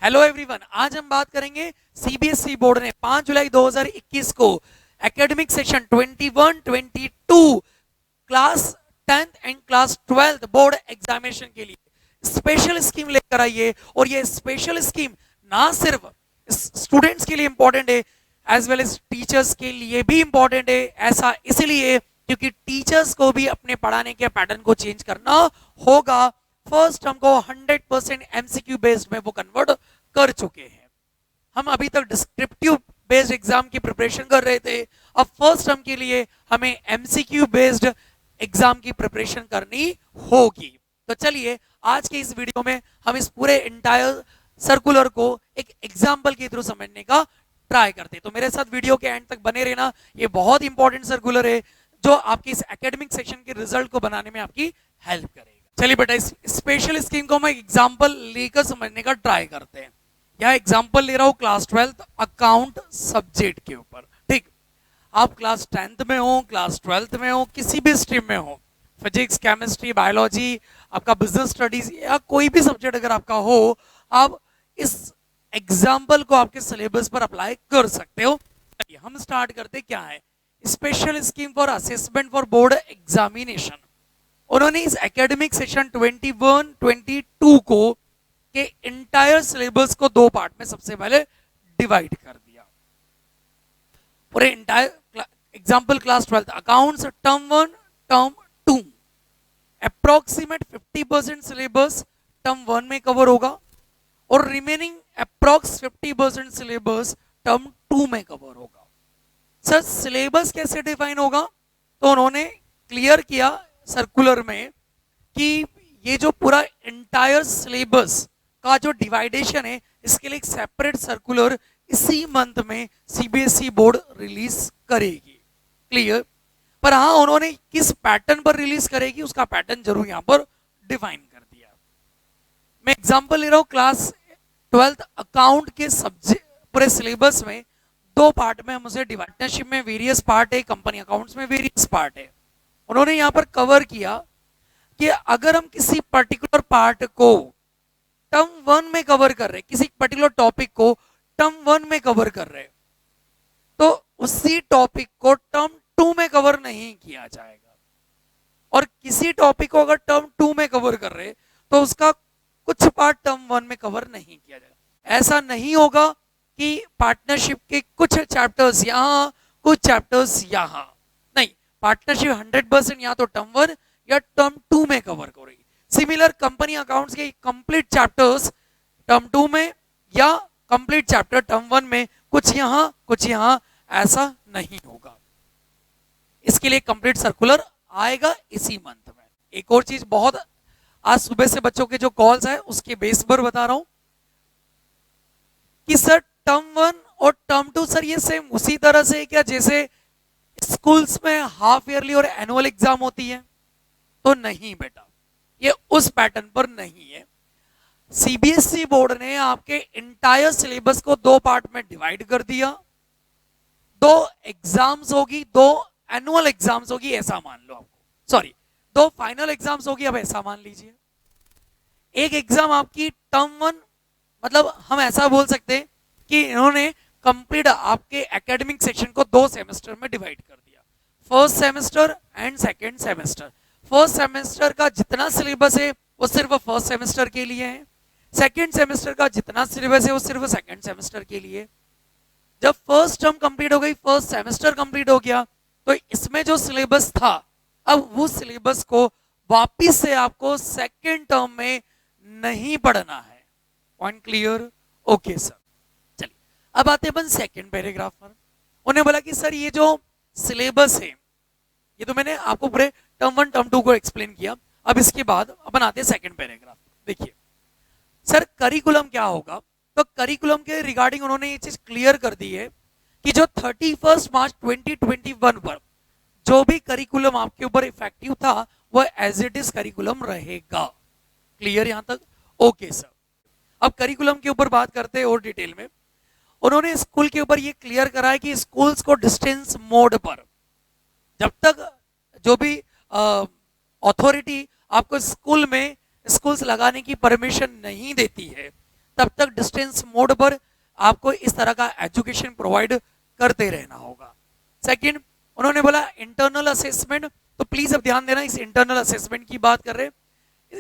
Hello everyone, आज हम बात करेंगे सीबीएसई बोर्ड ने 5 जुलाई 2021 को academic session 21-22 class 10th and class 12th board examination के लिए स्पेशल स्कीम लेकर आई है। और ये स्पेशल स्कीम ना सिर्फ स्टूडेंट्स के लिए इंपॉर्टेंट है एज वेल एज टीचर्स के लिए भी इंपॉर्टेंट है। ऐसा इसलिए क्योंकि टीचर्स को भी अपने पढ़ाने के पैटर्न को चेंज करना होगा। फर्स्ट हमको 100% एमसीक्यू बेस्ड में वो कन्वर्ट कर चुके हैं। हम अभी तक डिस्क्रिप्टिव बेस्ड एग्जाम की प्रिपरेशन कर रहे थे, अब फर्स्ट टर्म के लिए हमें एमसीक्यू बेस्ड एग्जाम की प्रिपरेशन करनी होगी। तो चलिए आज के इस वीडियो में हम इस पूरे इंटायर सर्कुलर को एक एग्जाम्पल के थ्रू समझने का ट्राई करते हैं। तो मेरे साथ वीडियो के एंड तक बने रहना, ये बहुत इंपॉर्टेंट सर्कुलर है जो आपकी इस एकेडमिक सेक्शन के रिजल्ट को बनाने में आपकी हेल्प करेगा। चलिए बेटा, इस स्पेशल स्कीम को हम एग्जाम्पल लेकर समझने का ट्राई करते हैं। यह एग्जाम्पल ले रहा हूं क्लास 12th अकाउंट सब्जेक्ट के ऊपर। ठीक, आप क्लास 10th में हो, क्लास 12th में हो, किसी भी स्ट्रीम में हो, फिजिक्स, केमिस्ट्री, बायोलॉजी, आपका बिजनेस स्टडीज या कोई भी सब्जेक्ट अगर आपका हो, आप इस एग्जाम्पल को आपके सिलेबस पर अप्लाई कर सकते हो। हम स्टार्ट करते क्या है, special scheme for assessment for board examination. उन्होंने इस एकेडमिक सेशन 21-22 को के इंटायर सिलेबस को दो पार्ट में सबसे पहले डिवाइड कर दिया। पूरे entire example class 12th accounts term 1 term 2 approximate 50% syllabus term 1 में कवर होगा और रिमेनिंग अप्रोक्स 50% सिलेबस टर्म 2 में कवर होगा। सर सिलेबस कैसे डिफाइन होगा, तो उन्होंने क्लियर किया सर्कुलर में कि ये जो पूरा इंटायर सिलेबस का जो डिवाइडेशन है, इसके लिए एक सेपरेट सर्कुलर इसी मंथ में सीबीएसई बोर्ड रिलीज करेगी। क्लियर, पर हाँ उन्होंने किस पैटर्न पर रिलीज करेगी उसका पैटर्न जरूर यहां पर डिफाइन कर दिया। मैं एग्जांपल ले रहा हूं क्लास 12th अकाउंट के सब्जेक्ट पूरे सिलेबस में दो पार्ट में हम उसे डिवाइड, पार्टनरशिप में वेरियस पार्ट है, कंपनी अकाउंट्स में वेरियस पार्ट है। उन्होंने यहां पर कवर किया कि अगर हम किसी पर्टिकुलर पार्ट को टर्म 1 में कवर कर रहे, किसी पर्टिकुलर टॉपिक को टर्म 1 में कवर कर रहे, तो उसी टॉपिक को टर्म 2 में कवर नहीं किया जाएगा। और किसी टॉपिक को अगर टर्म 2 में कवर कर रहे तो उसका कुछ पार्ट टर्म 1 में कवर नहीं किया जाएगा। ऐसा नहीं होगा कि पार्टनरशिप के कुछ चैप्टर्स यहां कुछ चैप्टर्स यहां, नहीं, पार्टनरशिप 100% या तो टर्म 1 या टर्म 2 में कवर करेगी। सिमिलर कंपनी अकाउंट्स के कंप्लीट चैप्टर्स टर्म 2 में या कंप्लीट चैप्टर टर्म 1 में, कुछ यहां, ऐसा नहीं होगा। इसके लिए कंप्लीट सर्कुलर आएगा इसी मंथ में। एक और चीज, बहुत आज सुबह से बच्चों के जो कॉल्स है उसके बेस पर बता रहा हूं कि सर टर्म 1 और टर्म 2 सर ये सेम उसी तरह से क्या जैसे स्कूल्स में हाफ ईयरली और एनुअल एग्जाम होती है, तो नहीं बेटा, ये उस पैटर्न पर नहीं है। सीबीएसई बोर्ड ने आपके इंटायर सिलेबस को दो पार्ट में डिवाइड कर दिया। दो एग्जाम्स होगी, दो एनुअल एग्जाम्स होगी, ऐसा मान लो आपको, सॉरी दो फाइनल एग्जाम्स होगी, अब ऐसा मान लीजिए। एक एग्जाम आपकी टर्म 1, मतलब हम ऐसा बोल सकते हैं कि इन्होंने कंप्लीट आपके एकेडमिक सेक्शन को दो सेमेस्टर में डिवाइड कर दिया, first semester and second semester. First semester का जितना सिलेबस है वो सिर्फ फर्स्ट सेमेस्टर के लिए है, सेकंड सेमेस्टर का जितना सिलेबस है वो सिर्फ सेकंड सेमेस्टर के लिए। जब फर्स्ट टर्म कंप्लीट हो गई, फर्स्ट सेमेस्टर कंप्लीट हो गया, तो इसमें जो सिलेबस था अब वो सिलेबस को वापिस से आपको सेकंड टर्म में नहीं पढ़ना है। Point clear? Okay sir. चलिए अब आते हैं अपन सेकंड पैराग्राफ पर। उन्हें बोला कि सर ये जो सिलेबस है, ये तो मैंने आपको पूरे टर्म 1 टर्म 2 को एक्सप्लेन किया, अब इसके बाद अपन आते हैं सेकंड पैराग्राफ। देखिए सर करिकुलम क्या होगा, तो करिकुलम के रिगार्डिंग उन्होंने ये चीज क्लियर कर दी है कि जो 31 मार्च 2021 पर जो भी करिकुलम आपके ऊपर इफेक्टिव था वो एज इट इज करिकुलम रहेगा। क्लियर यहां तक? Okay sir. अब करिकुलम के ऊपर बात करते हैं और डिटेल में। उन्होंने स्कूल के ऊपर ये क्लियर करा है कि स्कूल्स को डिस्टेंस मोड पर, जब तक जो भी अथॉरिटी आपको स्कूल में स्कूल्स लगाने की परमिशन नहीं देती है, तब तक डिस्टेंस मोड पर आपको इस तरह का एजुकेशन प्रोवाइड करते रहना होगा। सेकंड, उन्होंने बोला इंटरनल असेसमेंट, तो प्लीज अब ध्यान देना, इस इंटरनल असेसमेंट की बात कर रहे हैं।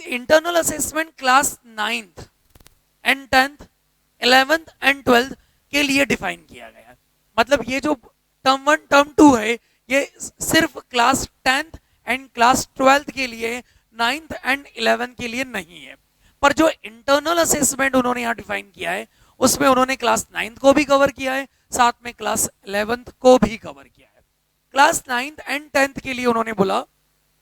Internal assessment class 9th and 10th 11th and 12th के लिए डिफाइन किया गया है। मतलब ये जो टर्म 1 टर्म 2 है ये सिर्फ class 10th and class 12th के लिए, 9th एंड 11th के लिए नहीं है। पर जो इंटरनल असेसमेंट उन्होंने यहाँ डिफाइन किया है उसमें उन्होंने क्लास 9th को भी कवर किया है, साथ में क्लास 11th को भी कवर किया है। क्लास 9th एंड 10th के लिए उन्होंने बोला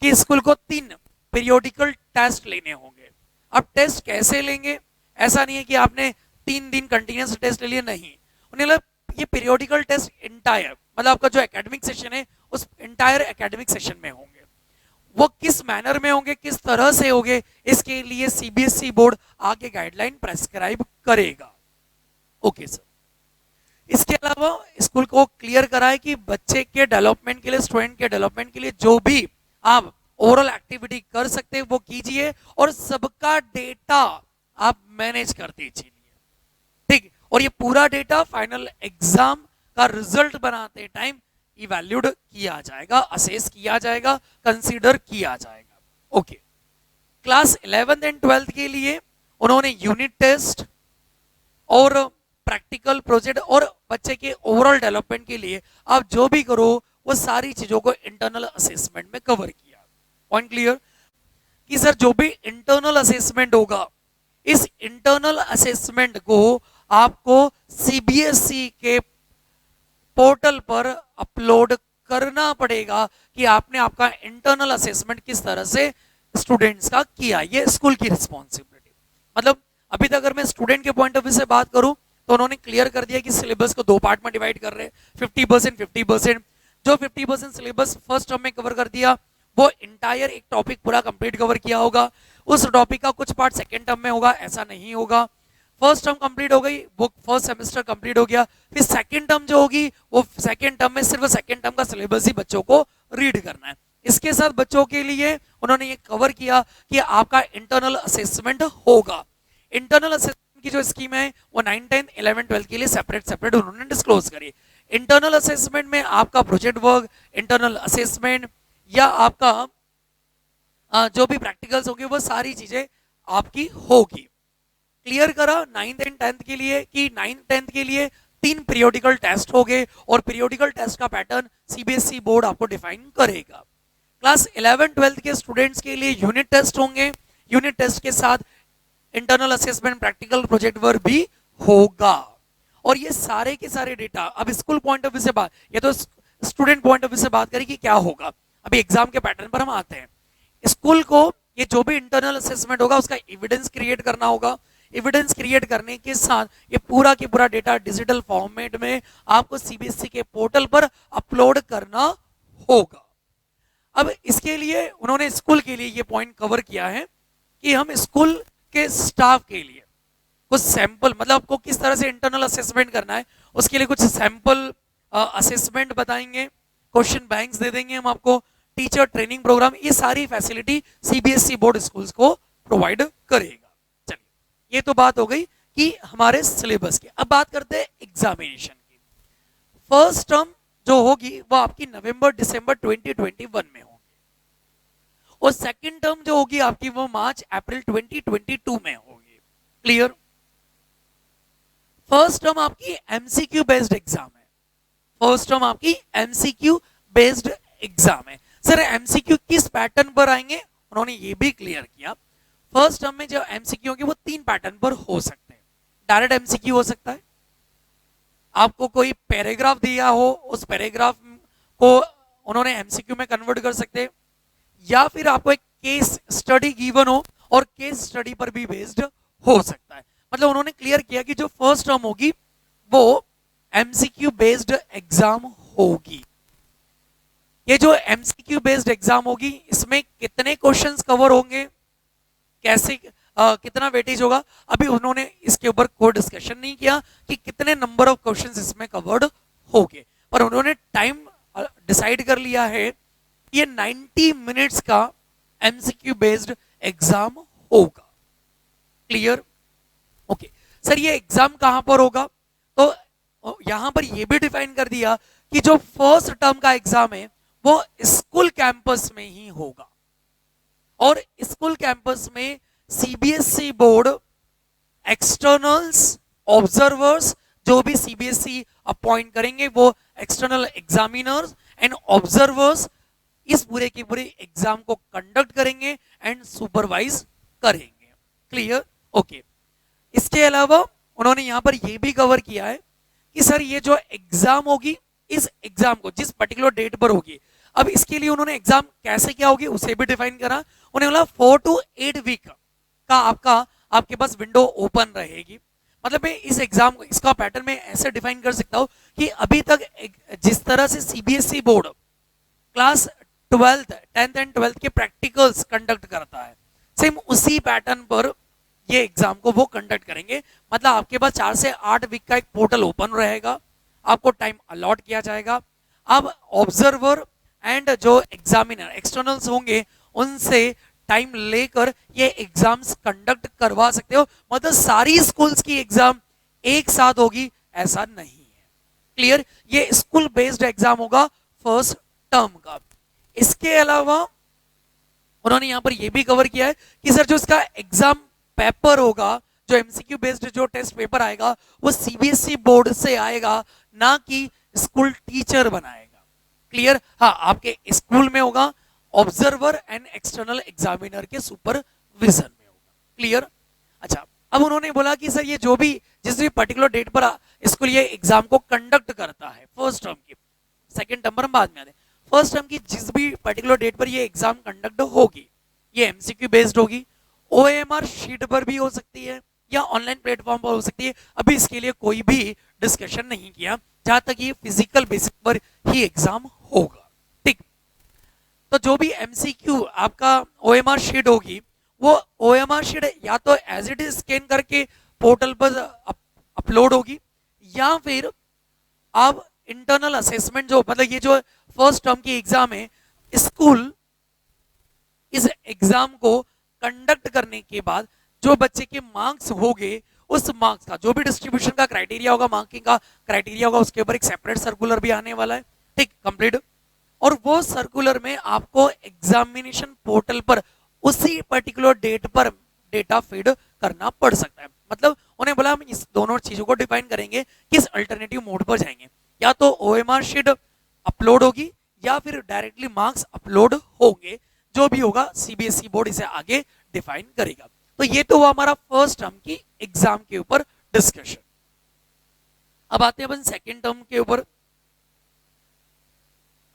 कि स्कूल को 3 पीरियोडिकल टेस्ट लेने होंगे। अब टेस्ट कैसे लेंगे, ऐसा नहीं है कि आपने 3 दिन कंटिन्यूस टेस्ट ले लिए, नहीं। उन्हें लगा ये पीरियोडिकल टेस्ट इंटायर, मतलब आपका जो एकेडमिक सेशन है उस इंटायर एकेडमिक सेशन में होंगे। वो किस मैनर में होंगे, किस तरह से होंगे, इसके लिए सीबीएसई बोर्ड आगे गाइडलाइन प्रेस्क्राइब करेगा। Okay sir. इसके अलावा स्कूल को क्लियर करा है कि बच्चे के डेवलपमेंट के लिए, स्टूडेंट के डेवलपमेंट के लिए जो भी आप ओवरऑल एक्टिविटी कर सकते हैं वो कीजिए और सबका डेटा आप मैनेज कर दीजिए, ठीक। और ये पूरा डेटा फाइनल एग्जाम का रिजल्ट बनाते टाइम इवैल्यूड किया जाएगा, असेस किया जाएगा, कंसीडर किया जाएगा। Okay. Class 11th and 12th के लिए उन्होंने यूनिट टेस्ट और प्रैक्टिकल प्रोजेक्ट और बच्चे के ओवरऑल डेवलपमेंट के लिए आप जो भी करो वो सारी चीजों को इंटरनल असेसमेंट में कवर किया। पॉइंट क्लियर कि सर जो भी इंटरनल असेसमेंट होगा, इस इंटरनल असेसमेंट को आपको सीबीएसई के पोर्टल पर अपलोड करना पड़ेगा कि आपने आपका इंटरनल असेसमेंट किस तरह से स्टूडेंट्स का किया। ये स्कूल की रिस्पॉन्सिबिलिटी। मतलब अभी तक अगर मैं स्टूडेंट के पॉइंट ऑफ व्यू से बात करूं तो उन्होंने क्लियर कर दिया कि सिलेबस को 2 पार्ट में डिवाइड कर रहे हैं, 50% 50%। जो 50% सिलेबस फर्स्ट टर्म में कवर कर दिया वो इंटायर एक टॉपिक पूरा कंप्लीट कवर किया होगा। उस टॉपिक का कुछ पार्ट सेकेंड टर्म में होगा, ऐसा नहीं होगा। फर्स्ट टर्म कंप्लीट हो गई, वो फर्स्ट सेमेस्टर कंप्लीट हो गया, फिर सेकेंड टर्म जो होगी वो सेकेंड टर्म में सिर्फ सेकेंड टर्म का सिलेबस ही बच्चों को रीड करना है। इसके साथ बच्चों के लिए उन्होंने ये कवर किया कि आपका इंटरनल असेसमेंट होगा। इंटरनल असेसमेंट की जो स्कीम है वो 9, 10, 11, 12 के लिए सेपरेट उन्होंने डिस्क्लोज करी। इंटरनल असेसमेंट में आपका प्रोजेक्ट वर्क, इंटरनल असेसमेंट या आपका जो भी प्रैक्टिकल्स होंगे वो सारी चीजें आपकी होगी। क्लियर करा 9th एंड 10th के लिए कि 9th 10th के लिए 3 पीरियोडिकल टेस्ट होंगे और पीरियोडिकल टेस्ट का पैटर्न सीबीएसई बोर्ड आपको डिफाइन करेगा। क्लास 11 12 के स्टूडेंट्स के लिए यूनिट टेस्ट होंगे, यूनिट टेस्ट के साथ internal assessment, practical, project work भी होगा। और ये सारे के सारे डेटा अब स्कूल पॉइंट ऑफ व्यू से बात, ये तो स्टूडेंट पॉइंट ऑफ व्यू से बात करें कि क्या होगा। अभी एग्जाम के पैटर्न पर हम आते हैं। स्कूल को ये जो भी इंटरनल असेसमेंट होगा उसका एविडेंस क्रिएट करना होगा। एविडेंस क्रिएट करने के साथ ये पूरा की पूरा डेटा डिजिटल फॉर्मेट में आपको सीबीएसई के पोर्टल पर अपलोड करना होगा। अब इसके लिए उन्होंने स्कूल के लिए ये पॉइंट कवर किया है कि हम स्कूल के स्टाफ के लिए कुछ सैंपल, मतलब आपको किस तरह से इंटरनल असेसमेंट करना है उसके लिए कुछ सैंपल असेसमेंट बताएंगे, क्वेश्चन बैंक्स दे देंगे हम आपको, टीचर ट्रेनिंग प्रोग्राम, ये सारी फैसिलिटी सीबीएसई बोर्ड स्कूल्स को प्रोवाइड करेगा। चलिए ये तो बात हो गई कि हमारे सिलेबस की। अब बात करते हैं एग्जामिनेशन की। फर्स्ट टर्म जो होगी वो आपकी नवंबर दिसंबर 2021 में होगी और सेकंड टर्म जो होगी आपकी वो मार्च अप्रैल 2022 में होगी। क्लियर? फर्स्ट टर्म आपकी एमसीक्यू बेस्ड एग्जाम है। फर्स्ट टर्म आपकी एमसीक्यू बेस्ड एग्जाम है। सर एमसीक्यू किस पैटर्न पर आएंगे, उन्होंने ये भी क्लियर किया। फर्स्ट टर्म में जो एमसीक्यू होंगे वो 3 पैटर्न पर हो सकते हैं। डायरेक्ट एमसीक्यू हो सकता है, आपको कोई पैराग्राफ दिया हो उस पैराग्राफ को उन्होंने एमसीक्यू में कन्वर्ट कर सकते हैं, या फिर आपको एक केस स्टडी गिवन हो और केस स्टडी पर भी बेस्ड हो सकता है। मतलब उन्होंने क्लियर किया कि जो फर्स्ट टर्म होगी वो एमसीक्यू बेस्ड एग्जाम होगी। ये जो एमसीक्यू बेस्ड एग्जाम होगी इसमें कितने क्वेश्चंस कवर होंगे, कैसे कितना वेटेज होगा, अभी उन्होंने इसके ऊपर कोई डिस्कशन नहीं किया कि कितने नंबर ऑफ क्वेश्चंस इसमें कवर्ड होंगे, पर उन्होंने टाइम डिसाइड कर लिया है कि ये 90 मिनट्स का एमसीक्यू बेस्ड एग्जाम होगा। क्लियर? ओके। सर ये एग्जाम कहां पर होगा, तो यहां पर ये भी डिफाइन कर दिया कि जो फर्स्ट टर्म का एग्जाम है वो स्कूल कैंपस में ही होगा, और स्कूल कैंपस में सीबीएसई बोर्ड एक्सटर्नल्स ऑब्जर्वर्स, जो भी सीबीएसई अपॉइंट करेंगे वो एक्सटर्नल एग्जामिनर्स एंड ऑब्जर्वर्स इस पूरे के पूरे एग्जाम को कंडक्ट करेंगे एंड सुपरवाइज करेंगे। क्लियर? ओके। इसके अलावा उन्होंने यहां पर यह भी कवर किया है कि सर ये जो एग्जाम होगी, इस एग्जाम को जिस पर्टिकुलर डेट पर होगी, अब इसके लिए उन्होंने एग्जाम कैसे क्या होगी उसे भी डिफाइन करा। उन्हें बोला 4 to 8 वीक का आपके पास विंडो ओपन रहेगी। मतलब मैं इस एग्जाम को, इसका पैटर्न में ऐसे डिफाइन कर सकता हूं कि अभी तक जिस तरह से CBSE board class 12th 10th and 12th के प्रैक्टिकल्स कंडक्ट करता है, सेम उसी पैटर्न पर ये एग्जाम को वो कंडक्ट करेंगे। मतलब आपके पास 4 से 8 वीक का एक पोर्टल ओपन रहेगा, आपको टाइम अलॉट किया जाएगा। अब ऑब्जर्वर एंड जो एग्जामिनर एक्सटर्नल्स होंगे उनसे टाइम लेकर ये एग्जाम्स कंडक्ट करवा सकते हो। मतलब सारी स्कूल्स की एग्जाम एक साथ होगी ऐसा नहीं है। क्लियर? ये स्कूल बेस्ड एग्जाम होगा फर्स्ट टर्म का। इसके अलावा उन्होंने यहां पर यह भी कवर किया है कि सर जो इसका एग्जाम पेपर होगा, जो एमसीक्यू बेस्ड जो टेस्ट पेपर आएगा वो सीबीएसई बोर्ड से आएगा, ना कि स्कूल टीचर बनाएगा। क्लियर? हाँ, आपके स्कूल में होगा, ऑब्जर्वर एंड एक्सटर्नल एग्जामिनर के सुपरविजन में होगा। क्लियर? अच्छा, अब उन्होंने बोला कि सर ये जो भी जिस भी पर्टिकुलर डेट पर स्कूल ये एग्जाम को कंडक्ट करता है फर्स्ट टर्म की, सेकंड टर्म पर बाद में आते, फर्स्ट टर्म की जिस भी पर्टिकुलर डेट पर ये एग्जाम कंडक्ट होगी, ये एमसीक्यू बेस्ड होगी, ओएमआर शीट पर भी हो सकती है या ऑनलाइन प्लेटफॉर्म पर हो सकती है। अभी इसके लिए कोई भी डिस्कशन नहीं किया, जहां तक ये फिजिकल बेसिस पर ही एग्जाम होगा। ठीक? तो जो भी एमसीक्यू आपका ओएमआर शीट होगी, वो ओएमआर शीट या तो एज इट इज स्कैन करके पोर्टल पर अपलोड होगी, या फिर आप इंटरनल असेसमेंट जो, मतलब ये जो फर्स्ट टर्म की एग्जाम है, स्कूल इस एग्जाम को कंडक्ट करने के बाद जो बच्चे के मार्क्स होंगे, उस मार्क्स का जो भी डिस्ट्रीब्यूशन का क्राइटेरिया होगा, मार्किंग का क्राइटेरिया होगा, उसके ऊपर एक सेपरेट सर्कुलर भी आने वाला है। ठीक? कंप्लीट। और वो सर्कुलर में आपको एग्जामिनेशन पोर्टल पर उसी पर्टिकुलर डेट पर डेटा फीड करना पड़ सकता है। मतलब उन्हें बोला हम इस दोनों चीजों को डिफाइन करेंगे, किस अल्टरनेटिव मोड पर जाएंगे, या तो ओएमआर शीट अपलोड होगी या फिर डायरेक्टली मार्क्स अपलोड होंगे। जो भी होगा सीबीएसई बोर्ड इसे आगे डिफाइन करेगा। तो ये तो हुआ हमारा फर्स्ट टर्म की एग्जाम के ऊपर डिस्कशन। अब आते हैं अपन सेकेंड टर्म के ऊपर।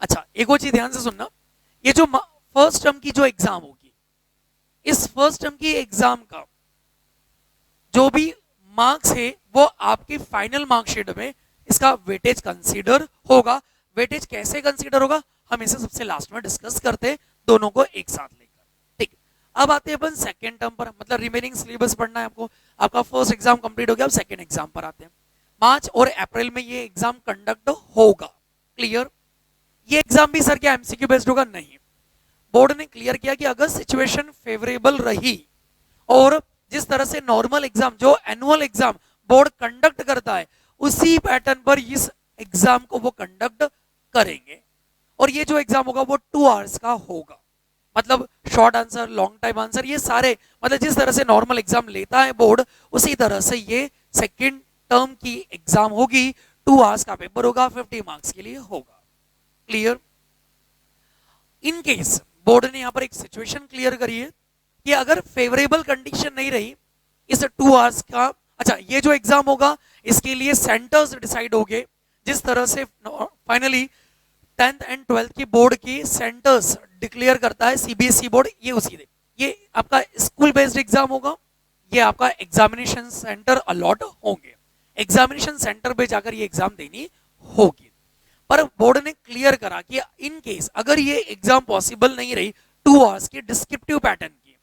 अच्छा, एक और चीज ध्यान से सुनना, ये जो फर्स्ट टर्म की जो एग्जाम होगी, इस फर्स्ट टर्म की एग्जाम का जो भी मार्क्स है वो आपकी फाइनल मार्कशीट में इसका वेटेज कंसीडर होगा। वेटेज कैसे कंसीडर होगा हम इसे सबसे लास्ट में डिस्कस करते हैं, दोनों को एक साथ लेकर। ठीक? अब आते हैं अपन सेकेंड टर्म पर, मतलब रिमेनिंग सिलेबस पढ़ना है आपको। आपका फर्स्ट एग्जाम कंप्लीट हो गया, अब सेकेंड एग्जाम पर आते हैं। मार्च और अप्रैल में ये एग्जाम कंडक्ट होगा। क्लियर? ये एग्जाम भी सर क्या एमसीक्यू बेस्ड होगा? नहीं। बोर्ड ने क्लियर किया कि अगर सिचुएशन फेवरेबल रही और जिस तरह से नॉर्मल एग्जाम जो एनुअल एग्जाम बोर्ड कंडक्ट करता है, उसी पैटर्न पर इस एग्जाम को वो कंडक्ट करेंगे। और ये जो एग्जाम होगा वो 2 आवर्स का होगा। मतलब short answer, long time answer, ये सारे, मतलब जिस तरह से नॉर्मल एग्जाम लेता है बोर्ड, उसी तरह से ये सेकेंड टर्म की एग्जाम होगी। 2 आवर्स का पेपर होगा, 50 मार्क्स के लिए होगा। क्लियर? इन केस बोर्ड ने यहां पर एक सिचुएशन क्लियर करी है कि अगर फेवरेबल कंडीशन नहीं रही इस 2 आवर्स का, अच्छा ये जो एग्जाम होगा इसके लिए सेंटर्स डिसाइड हो गए। जिस तरह से फाइनली 10th एंड 12th की बोर्ड की सेंटर्स डिक्लेयर करता है सीबीएसई बोर्ड, ये उसी दे, ये आपका स्कूल बेस्ड एग्जाम होगा, ये आपका एग्जामिनेशन सेंटर अलॉट होंगे, एग्जामिनेशन सेंटर पे जाकर ये एग्जाम देनी होगी। पर बोर्ड ने क्लियर करा कि इन केस अगर ये एग्जाम पॉसिबल नहीं रही 2 आवर्स की डिस्क्रिप्टिव पैटर्न की,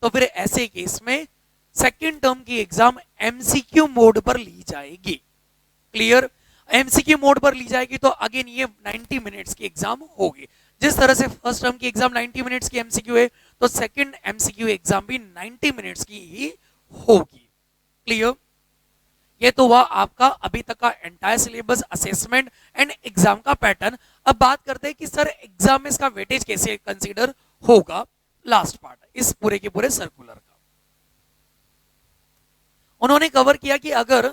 तो फिर ऐसे केस में सेकेंड टर्म की एग्जाम एमसीक्यू मोड पर ली जाएगी। क्लियर? एमसीक्यू मोड पर ली जाएगी तो अगेन ये 90 मिनट्स की एग्जाम होगी। जिस तरह से फर्स्ट टर्म की एग्जाम 90 मिनट्स की एमसीक्यू है, तो सेकंड एमसीक्यू एग्जाम भी 90 मिनट्स की ही होगी। क्लियर? ये तो हुआ आपका अभी तक का entire syllabus, assessment and exam का पैटर्न। अब बात करते हैं कि सर एग्जाम में इसका वेटेज कैसे कंसीडर होगा। लास्ट पार्ट इस पूरे के पूरे सर्कुलर का उन्होंने कवर किया कि अगर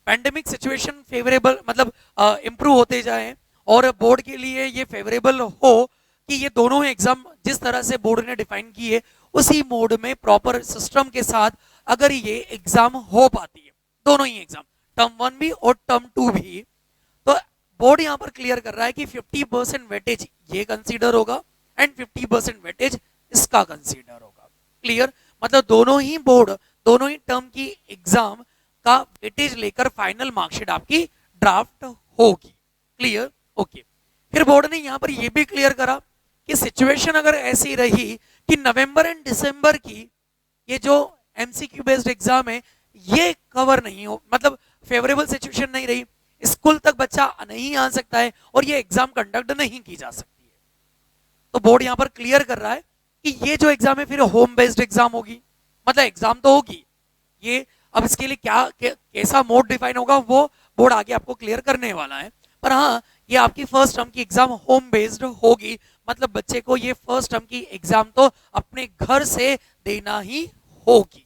पैंडेमिक सिचुएशन फेवरेबल मतलब इंप्रूव होते जाए और बोर्ड के लिए ये फेवरेबल हो कि ये दोनों एग्जाम जिस तरह से बोर्ड ने डिफाइन की है उसी मोड में प्रॉपर सिस्टम के साथ अगर ये एग्जाम हो पाती है, दोनों ही एग्जाम टर्म 1 भी और टर्म 2 भी, तो बोर्ड यहां पर क्लियर कर रहा है कि 50% वेटेज ये कंसीडर होगा एंड 50% वेटेज इसका कंसीडर होगा। क्लियर, मतलब दोनों ही बोर्ड दोनों ही टर्म की एग्जाम का वेटेज लेकर फाइनल मार्कशीट आपकी ड्राफ्ट होगी। Clear, okay. फिर बोर्ड ने यहां पर यह भी क्लियर करा कि सिचुएशन अगर ऐसी रही कि नवंबर एंड दिसंबर की ये जो एमसीक्यू बेस्ड एग्जाम है ये कवर नहीं हो, मतलब फेवरेबल सिचुएशन नहीं रही, स्कूल तक बच्चा नहीं आ सकता है और ये एग्जाम कंडक्ट नहीं की जा सकती है, तो बोर्ड यहां पर क्लियर कर रहा है कि ये जो एग्जाम है फिर होम बेस्ड एग्जाम होगी। मतलब एग्जाम तो होगी ये, अब इसके लिए क्या कैसा मोड डिफाइन होगा वो बोर्ड आगे आपको क्लियर करने वाला है, पर हाँ ये आपकी फर्स्ट टर्म की एग्जाम होम बेस्ड होगी, मतलब बच्चे को ये फर्स्ट टर्म की एग्जाम तो अपने घर से देना ही होगी।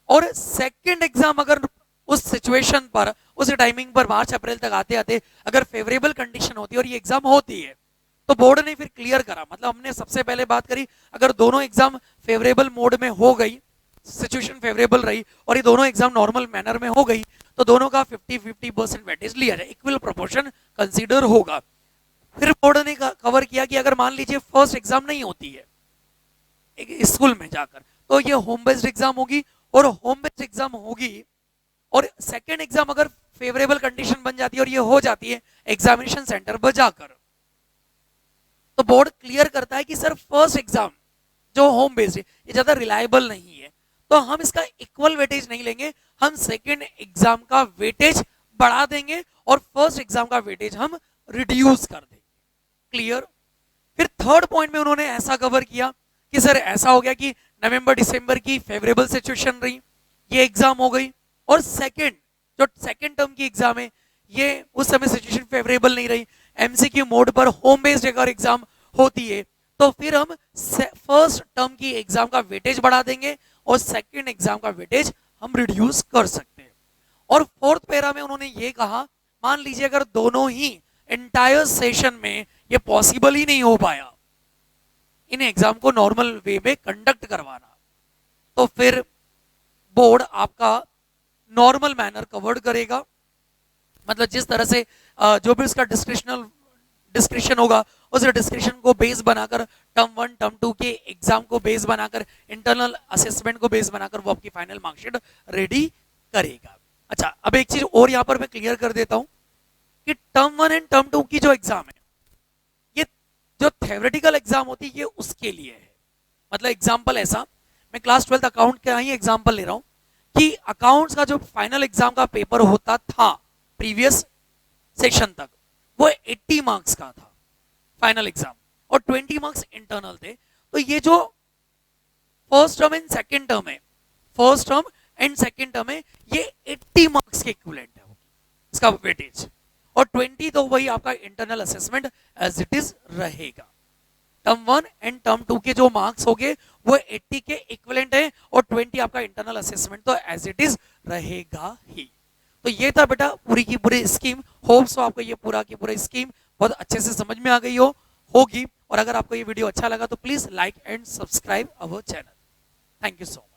और सेकंड एग्जाम अगर उस सिचुएशन पर उस टाइमिंग पर मार्च अप्रैल तक आते आते अगर फेवरेबल कंडीशन होती है और ये एग्जाम होती है तो बोर्ड ने फिर क्लियर करा, मतलब हमने सबसे पहले बात करी अगर दोनों एग्जाम फेवरेबल मोड में हो गई, सिचुएशन फेवरेबल रही और ये दोनों एग्जाम नॉर्मल मैनर में हो गई तो दोनों का 50-50% वेटेज लिया जाए, इक्वल प्रोपोर्शन कंसीडर होगा। फिर बोर्ड ने कवर किया कि अगर मान लीजिए फर्स्ट एग्जाम नहीं होती है स्कूल में जाकर तो ये होम बेस्ड एग्जाम होगी, और होम बेस्ड एग्जाम होगी और सेकेंड एग्जाम अगर फेवरेबल कंडीशन बन जाती है और ये हो जाती है एग्जामिनेशन सेंटर पर जाकर, तो बोर्ड क्लियर करता है कि सर फर्स्ट एग्जाम जो होम बेस्ड है ये ज्यादा रिलायबल नहीं है तो हम इसका इक्वल वेटेज नहीं लेंगे, हम सेकेंड एग्जाम का वेटेज बढ़ा देंगे और फर्स्ट एग्जाम का वेटेज हम रिड्यूस कर देंगे। क्लियर। फिर थर्ड पॉइंट में उन्होंने ऐसा कवर किया कि सर ऐसा हो गया कि नवंबर दिसंबर की फेवरेबल सिचुएशन रही, ये एग्जाम हो गई, और जो सेकेंड टर्म की एग्जाम है ये उस समय सिचुएशन फेवरेबल नहीं रही, एमसीक्यू मोड पर होम बेस्ड अगर एग्जाम होती है तो फिर हम फर्स्ट टर्म की एग्जाम का वेटेज बढ़ा देंगे और सेकेंड एग्जाम का वेटेज हम रिड्यूस कर सकते हैं। और फोर्थ पैरा में उन्होंने ये कहा मान लीजिए अगर दोनों ही एंटायर सेशन में ये पॉसिबल ही नहीं हो पाया इन एग्जाम को नॉर्मल वे में कंडक्ट करवाना, तो फिर बोर्ड आपका नॉर्मल मैनर कवर्ड करेगा, मतलब जिस तरह से जो भी उसका डिस्क्रिप्शन होगा उस डिस्क्रिप्शन को बेस बनाकर टर्म 1 टर्म 2 के एग्जाम को बेस बनाकर इंटरनल असेसमेंट को बेस बनाकर वो आपकी फाइनल मार्कशीट रेडी करेगा। अच्छा, अब एक चीज और यहां पर मैं क्लियर कर देता हूं कि टर्म 1 एंड टर्म 2 की जो एग्जाम है ये जो थ्योरेटिकल एग्जाम होती है ये उसके लिए है, मतलब एग्जाम्पल ऐसा मैं क्लास 12 अकाउंट का ही एग्जाम्पल ले रहा हूं कि अकाउंट्स का जो फाइनल एग्जाम का पेपर होता था प्रीवियस सेशन तक वो 80 मार्क्स का था फाइनल एग्जाम और 20 मार्क्स इंटरनल थे, तो ये जो first term and second term है, first term and second term है ये 80 मार्क्स के इक्विवेलेंट है इसका वेटेज, और 20 तो वही आपका internal assessment as it is रहेगा। टर्म 1 एंड टर्म 2 के जो मार्क्स होंगे वो 80 के इक्विवेलेंट है और 20 आपका इंटरनल असेसमेंट तो एज इट इज रहेगा ही। तो ये था बेटा पूरी की पूरी स्कीम, होप्स तो आपको ये पूरा की पूरा स्कीम बहुत अच्छे से समझ में आ गई होगी, और अगर आपको ये वीडियो अच्छा लगा तो please like and subscribe our channel. Thank you so much.